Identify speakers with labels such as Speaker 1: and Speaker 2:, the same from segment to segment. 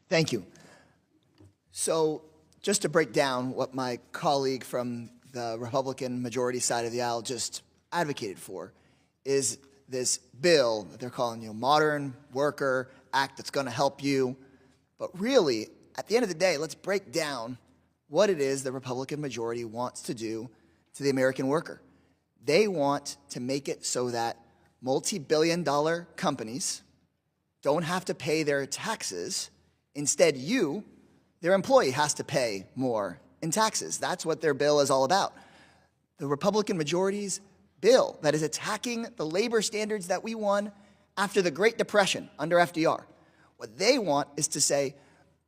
Speaker 1: Thank you. So just to break down what my colleague from the Republican majority side of the aisle just advocated for is this bill that they're calling, Modern Worker Act that's going to help you. But really, at the end of the day, let's break down what it is the Republican majority wants to do to the American worker. They want to make it so that multi-billion-dollar companies don't have to pay their taxes. Instead, you, their employee, has to pay more in taxes. That's what their bill is all about. The Republican majority's bill that is attacking the labor standards that we won after the Great Depression under FDR. What they want is to say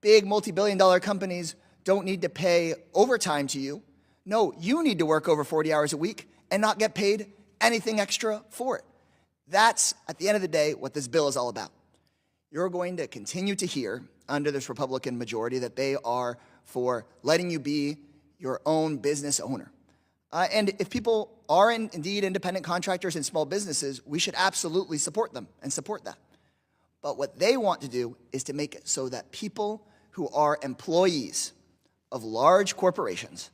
Speaker 1: big multi-billion-dollar companies don't need to pay overtime to you. No, you need to work over 40 hours a week and not get paid anything extra for it. That's, at the end of the day, what this bill is all about. You're going to continue to hear under this Republican majority that they are for letting you be your own business owner. And if people are indeed independent contractors and small businesses, we should absolutely support them and support that. But what they want to do is to make it so that people who are employees of large corporations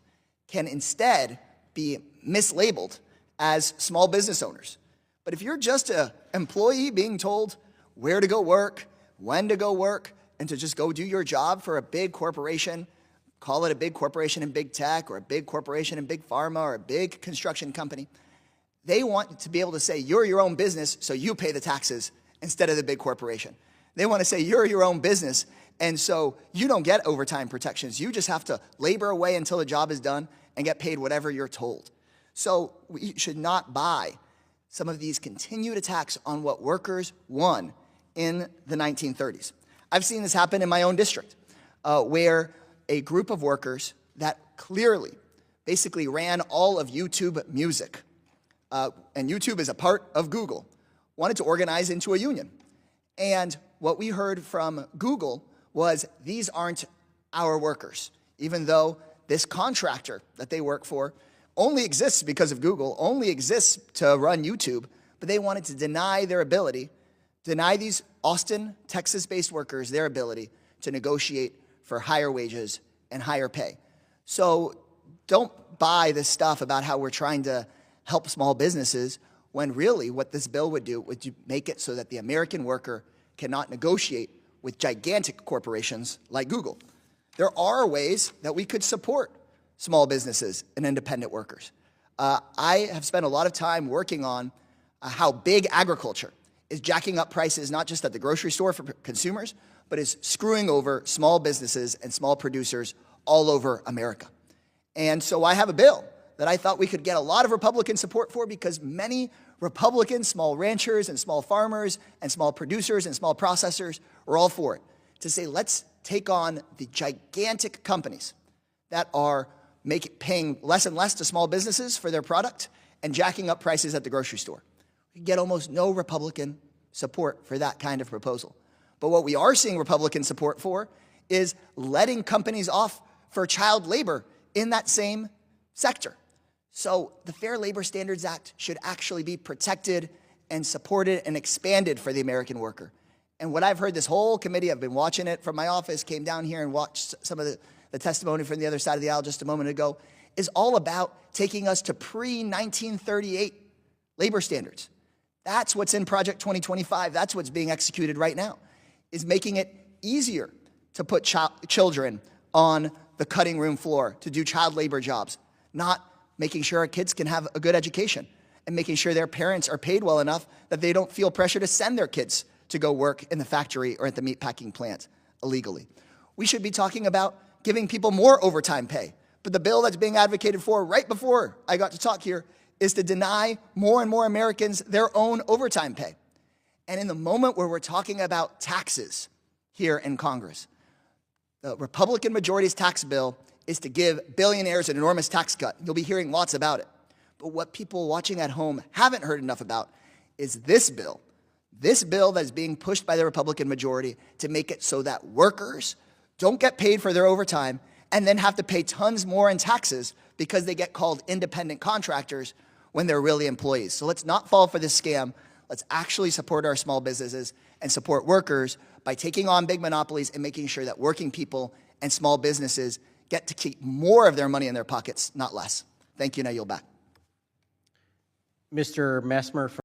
Speaker 1: can instead be mislabeled as small business owners. But if you're just an employee being told where to go work, when to go work, and to just go do your job for a big corporation, call it a big corporation in big tech or a big corporation in big pharma or a big construction company, they want to be able to say you're your own business, so you pay the taxes instead of the big corporation. They want to say you're your own business, and so you don't get overtime protections. You just have to labor away until the job is done and get paid whatever you're told. So we should not buy some of these continued attacks on what workers won in the 1930s. I've seen this happen in my own district, where a group of workers that clearly basically ran all of YouTube music, and YouTube is a part of Google, wanted to organize into a union. And what we heard from Google was, these aren't our workers, even though this contractor that they work for only exists because of Google, only exists to run YouTube, but they wanted to deny these Austin, Texas-based workers their ability to negotiate for higher wages and higher pay. So don't buy this stuff about how we're trying to help small businesses, when really what this bill would do would make it so that the American worker cannot negotiate with gigantic corporations like Google. There are ways that we could support small businesses and independent workers. I have spent a lot of time working on how big agriculture is jacking up prices, not just at the grocery store for consumers, but is screwing over small businesses and small producers all over America. And so I have a bill that I thought we could get a lot of Republican support for, because many Republican small ranchers and small farmers and small producers and small processors are all for it, to say let's take on the gigantic companies that are paying less and less to small businesses for their product and jacking up prices at the grocery store. We get almost no Republican support for that kind of proposal. But what we are seeing Republican support for is letting companies off for child labor in that same sector. So the Fair Labor Standards Act should actually be protected and supported and expanded for the American worker. And what I've heard this whole committee, I've been watching it from my office, came down here and watched some of the testimony from the other side of the aisle just a moment ago, is all about taking us to pre-1938 labor standards. That's what's in Project 2025. That's what's being executed right now, is making it easier to put children on the cutting room floor to do child labor jobs, not making sure our kids can have a good education and making sure their parents are paid well enough that they don't feel pressure to send their kids to go work in the factory or at the meatpacking plant illegally. We should be talking about giving people more overtime pay. But the bill that's being advocated for right before I got to talk here is to deny more and more Americans their own overtime pay. And in the moment where we're talking about taxes here in Congress, the Republican majority's tax bill is to give billionaires an enormous tax cut. You'll be hearing lots about it. But what people watching at home haven't heard enough about is this bill that is being pushed by the Republican majority to make it so that workers don't get paid for their overtime and then have to pay tons more in taxes because they get called independent contractors when they're really employees. So let's not fall for this scam. Let's actually support our small businesses and support workers by taking on big monopolies and making sure that working people and small businesses get to keep more of their money in their pockets, not less. Thank you. Now yield back.
Speaker 2: Mr. Messmer.